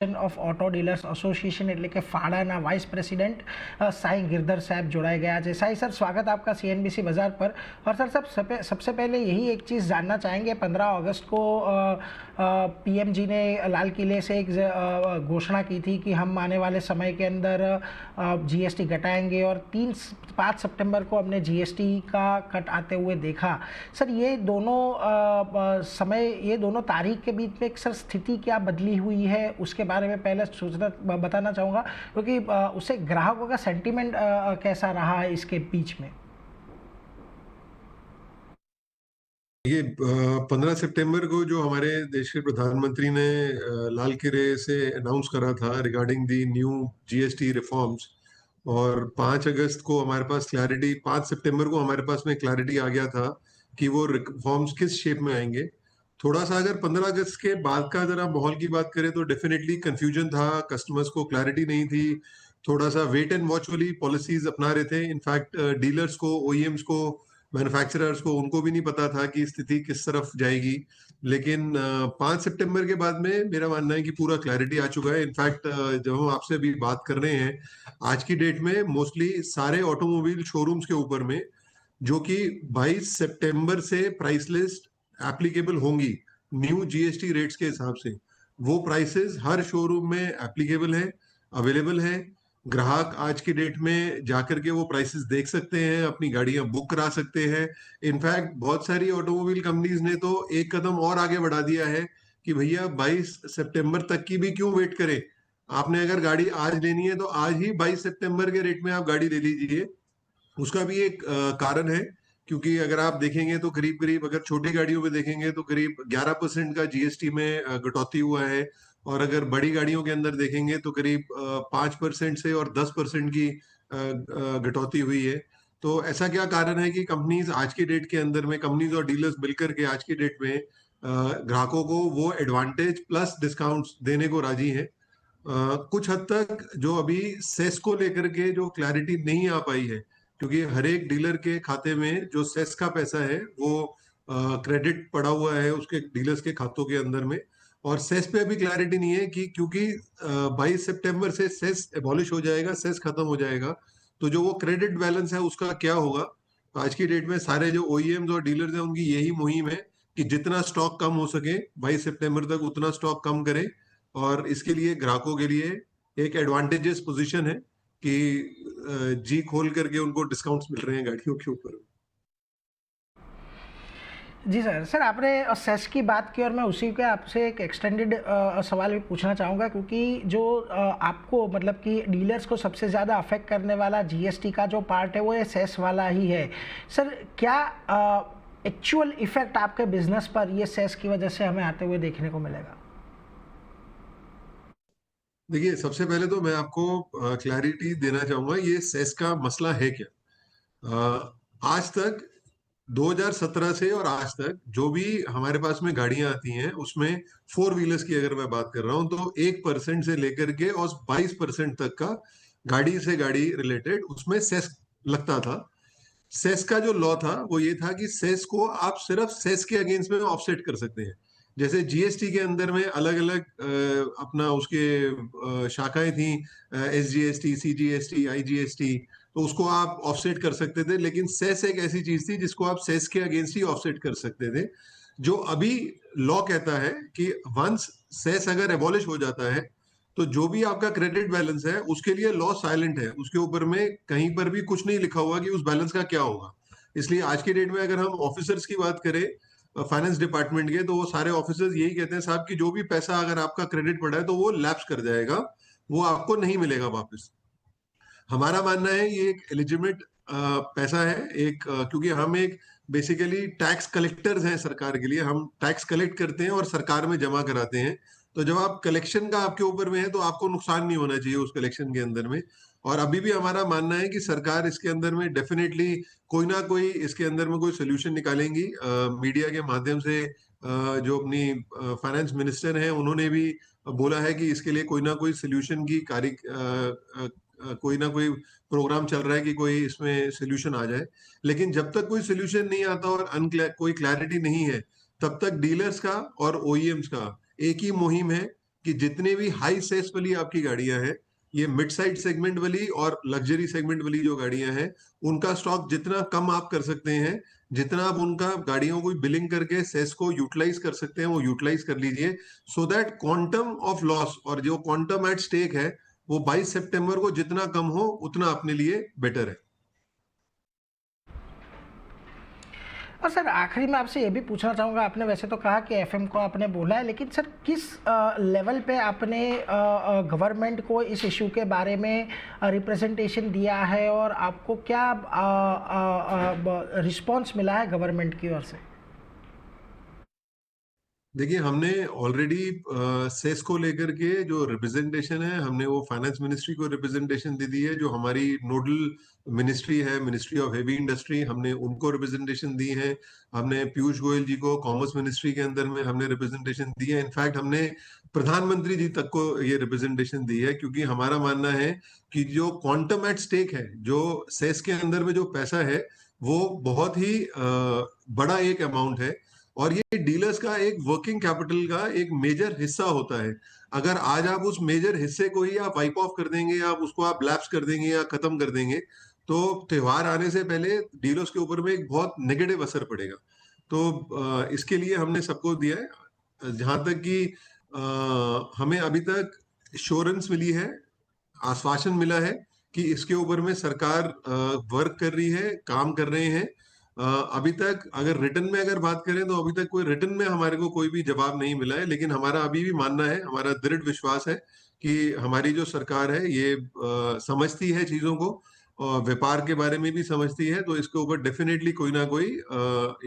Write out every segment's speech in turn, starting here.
Of auto dealers એસોસિएशन એટલે કે ફાળાના vice પ્રેસિडेंट Sai Girdhar साहब जुड़ाए गया है। साई सर, स्वागत आपका सीएनबीसी बाजार पर। और सर सबसे पहले यही एक चीज़ जानना चाहेंगे, 15 अगस्त को पीएम जी ने लाल किले से एक घोषणा की थी कि हम आने वाले समय के अंदर जीएसटी घटाएंगे, और 5 सितंबर को हमने जीएसटी का कट आते हुए देखा। सर, ये दोनों तारीख के बीच में एक सर स्थिति क्या बदली हुई है, उसके बारे में पहले सूचना बताना चाहूँगा, क्योंकि उससे ग्राहकों का सेंटीमेंट कैसा रहा है इसके बीच में। ये 15 सितंबर को जो हमारे देश के प्रधानमंत्री ने लाल किले से अनाउंस करा था regarding the new GST reforms, और 5 अगस्त को हमारे पास क्लैरिटी, 5 सितंबर को हमारे पास में क्लैरिटी आ गया था कि वो रिफॉर्म्स किस शेप में आएंगे। थोड़ा सा अगर 15 अगस्त के बाद का जरा माहौल की बात करें तो डेफिनेटली कंफ्यूजन था, कस्टमर्स को क्लैरिटी नहीं थी, थोड़ा सा वेट एंड वॉच वाली पॉलिसीज अपना रहे थे। इनफैक्ट डीलर्स को, ओईएम्स को, मैन्युफैक्चरर्स को, उनको भी नहीं पता था कि स्थिति किस तरफ जाएगी। लेकिन 5 सितंबर के बाद में मेरा मानना है कि पूरा क्लैरिटी आ चुका है। इनफैक्ट जब हम आपसे अभी बात कर रहे हैं, आज की डेट में मोस्टली सारे ऑटोमोबाइल शोरूम्स के ऊपर में, जो कि 22 सितंबर से प्राइस लिस्ट एप्लीकेबल होंगी न्यू जीएसटी रेट्स के हिसाब से, वो प्राइसेस हर शोरूम में एप्लीकेबल है, अवेलेबल है। ग्राहक आज की डेट में जाकर के वो प्राइसेस देख सकते हैं, अपनी गाड़ियां बुक करा सकते हैं। इनफैक्ट बहुत सारी ऑटोमोबाइल कंपनीज ने तो एक कदम और आगे बढ़ा दिया है कि भैया 22 सितंबर तक की भी क्यों वेट करें, आपने अगर गाड़ी आज लेनी है तो आज ही 22 सितंबर के रेट में आप गाड़ी ले लीजिए। उसका भी एक कारण है, क्योंकि अगर आप देखेंगे तो करीब करीब, अगर छोटी गाड़ियों में देखेंगे तो करीब 11% का जीएसटी में कटौती हुआ है, और अगर बड़ी गाड़ियों के अंदर देखेंगे तो करीब 5% से और 10% की कटौती हुई है। तो ऐसा क्या कारण है कि कंपनीज आज की डेट के अंदर में, कंपनीज और डीलर्स मिलकर के आज की डेट में ग्राहकों को वो एडवांटेज प्लस डिस्काउंट्स देने को राजी हैं। कुछ हद तक जो अभी सेस को लेकर के जो क्लैरिटी नहीं आ पाई है, क्योंकि हर एक डीलर के खाते में जो सेस का पैसा है वो क्रेडिट पड़ा हुआ है उसके डीलर्स के खातों के अंदर में, और सेस पे अभी क्लैरिटी नहीं है कि क्योंकि 22 सितंबर से सेस एबॉलिश हो जाएगा, सेस खत्म हो जाएगा, तो जो वो क्रेडिट बैलेंस है उसका क्या होगा। तो आज की डेट में सारे जो ओईएम्स और डीलर्स हैं उनकी यही मुहिम है कि जितना स्टॉक कम हो सके 22 सितंबर तक उतना स्टॉक कम करें, और इसके लिए ग्राहकों के लिए एक एडवांटेजेस पोजीशन है कि जी खोल करके उनको डिस्काउंट्स मिल रहे हैं गाड़ियों के ऊपर। जी सर, आपने सेस की बात की, और मैं उसी के आपसे एक एक्सटेंडेड सवाल भी पूछना चाहूँगा, क्योंकि जो आपको मतलब कि डीलर्स को सबसे ज़्यादा अफेक्ट करने वाला जीएसटी का जो पार्ट है वो ये सेस वाला ही है। सर, क्या एक्चुअल इफेक्ट आपके बिजनेस पर ये सेस की वजह से हमें आते हुए देखने को मिलेगा? देखिए, सबसे पहले तो मैं आपको क्लैरिटी देना चाहूंगा, ये सेस का मसला है क्या। आज तक 2017 से और आज तक जो भी हमारे पास में गाड़ियां आती हैं उसमें, फोर व्हीलर्स की अगर मैं बात कर रहा हूं तो 1% से लेकर के और 22% तक का गाड़ी से गाड़ी रिलेटेड उसमें सेस लगता था। सेस का जो लॉ था वो ये था कि सेस को आप सिर्फ सेस के अगेंस्ट में ऑफसेट कर सकते हैं। जैसे जीएसटी के अंदर में अलग अलग अपना उसके शाखाएं थी, एसजीएसटी, सीजीएसटी, आईजीएसटी, तो उसको आप ऑफसेट कर सकते थे। लेकिन सेस एक ऐसी चीज थी जिसको आप सेस के अगेंस्ट ही ऑफसेट कर सकते थे। जो अभी लॉ कहता है कि वंस सेस अगर एबॉलिश हो जाता है तो जो भी आपका क्रेडिट बैलेंस है उसके लिए लॉ साइलेंट है, उसके ऊपर में कहीं पर भी कुछ नहीं लिखा हुआ कि उस बैलेंस का क्या होगा। इसलिए आज की डेट में अगर हम ऑफिसर्स की बात करें फाइनेंस डिपार्टमेंट के, तो वो सारे ऑफिसर्स यही कहते हैं, साहब कि जो भी पैसा अगर आपका क्रेडिट पड़ा है तो वो लैप्स कर जाएगा, वो आपको नहीं मिलेगा वापस। हमारा मानना है ये एक एलिजिमेट पैसा है, एक क्योंकि हम एक बेसिकली टैक्स कलेक्टर्स हैं सरकार के लिए, हम टैक्स कलेक्ट करते हैं और सरकार में जमा कराते हैं। तो जब आप कलेक्शन का आपके ऊपर में है तो आपको नुकसान नहीं होना चाहिए उस कलेक्शन के अंदर में। और अभी भी हमारा मानना है कि सरकार इसके अंदर में डेफिनेटली कोई ना कोई इसके अंदर में कोई सोल्यूशन निकालेंगी। मीडिया के माध्यम से जो अपनी फाइनेंस मिनिस्टर हैं उन्होंने भी बोला है कि इसके लिए कोई ना कोई सोल्यूशन की कोई ना कोई प्रोग्राम चल रहा है कि कोई इसमें सोल्यूशन आ जाए। लेकिन जब तक कोई सोल्यूशन नहीं आता और कोई क्लैरिटी नहीं है, तब तक डीलर्स का और ओईएम्स का एक ही मुहिम है कि जितने भी हाई सेस वाली आपकी गाड़ियां हैं, ये मिड साइड सेगमेंट वाली और लग्जरी सेगमेंट वाली जो गाड़ियां हैं, उनका स्टॉक जितना कम आप कर सकते हैं, जितना आप उनका गाड़ियों को बिलिंग करके सेस को यूटिलाइज कर सकते हैं, वो यूटिलाइज कर लीजिए, so that quantum of loss और जो क्वांटम एट स्टेक है वो 22 सितंबर को जितना कम हो उतना अपने लिए बेटर है। और सर आखिरी में आपसे ये भी पूछना चाहूँगा, आपने वैसे तो कहा कि एफएम को आपने बोला है, लेकिन सर किस लेवल पे आपने गवर्नमेंट को इस इशू के बारे में रिप्रेजेंटेशन दिया है और आपको क्या रिस्पांस मिला है गवर्नमेंट की ओर से? देखिए, हमने ऑलरेडी सेस को लेकर के जो रिप्रेजेंटेशन है, हमने वो फाइनेंस मिनिस्ट्री को रिप्रेजेंटेशन दे दी है। जो हमारी नोडल मिनिस्ट्री है, मिनिस्ट्री ऑफ हेवी इंडस्ट्री, हमने उनको रिप्रेजेंटेशन दी है। हमने पीयूष गोयल जी को कॉमर्स मिनिस्ट्री के अंदर में हमने रिप्रेजेंटेशन दी है। इनफैक्ट हमने प्रधानमंत्री जी तक को ये रिप्रेजेंटेशन दी है, क्योंकि हमारा मानना है कि जो क्वांटम एट स्टेक है, जो सेस के अंदर में जो पैसा है, वो बहुत ही बड़ा एक अमाउंट है और ये डीलर्स का एक वर्किंग कैपिटल का एक मेजर हिस्सा होता है। अगर आज आप उस मेजर हिस्से को ही आप वाइप ऑफ कर देंगे, या उसको आप लैप्स कर देंगे या खत्म कर देंगे, तो त्योहार आने से पहले डीलर्स के ऊपर में एक बहुत नेगेटिव असर पड़ेगा। तो इसके लिए हमने सबको दिया है। जहां तक कि हमें अभी तक श्योरेंस मिली है, आश्वासन मिला है कि इसके ऊपर में सरकार वर्क कर रही है, काम कर रहे हैं। अभी तक अगर रिटर्न में अगर बात करें तो अभी तक कोई रिटर्न में हमारे को कोई भी जवाब नहीं मिला है, लेकिन हमारा अभी भी मानना है, हमारा दृढ़ विश्वास है कि हमारी जो सरकार है ये समझती है चीजों को, और व्यापार के बारे में भी समझती है। तो इसके ऊपर डेफिनेटली कोई ना कोई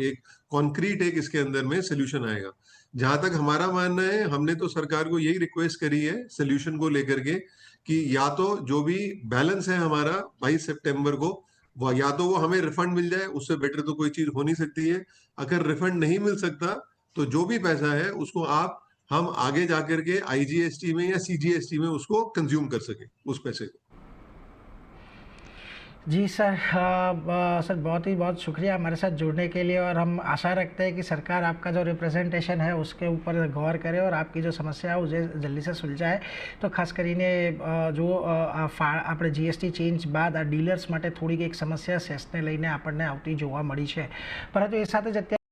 एक कॉन्क्रीट एक इसके अंदर में सोल्यूशन आएगा। जहां तक हमारा मानना है, हमने तो सरकार को यही रिक्वेस्ट करी है सोल्यूशन को लेकर के, कि या तो जो भी बैलेंस है हमारा 22 सितंबर को, वो या तो वो हमें रिफंड मिल जाए, उससे बेटर तो कोई चीज हो नहीं सकती है। अगर रिफंड नहीं मिल सकता तो जो भी पैसा है उसको हम आगे जाकर के आईजीएसटी में या सीजीएसटी में उसको कंज्यूम कर सके उस पैसे को। जी सर, सर बहुत शुक्रिया हमारे साथ जुड़ने के लिए, और हम आशा रखते हैं कि सरकार आपका जो रिप्रेजेंटेशन है उसके ऊपर गौर करे और आपकी जो समस्या है उसे जल्दी से सुलझाए। तो ખાસ કરીને જો આપણે જીએસટી ચેન્જ બાદ આ ડીલર્સ માટે થોડીક એક સમસ્યા સેસને લઈને આપણને આવતી જોવા મળી છે, પરંતુ એ સાથે જ અત્યારે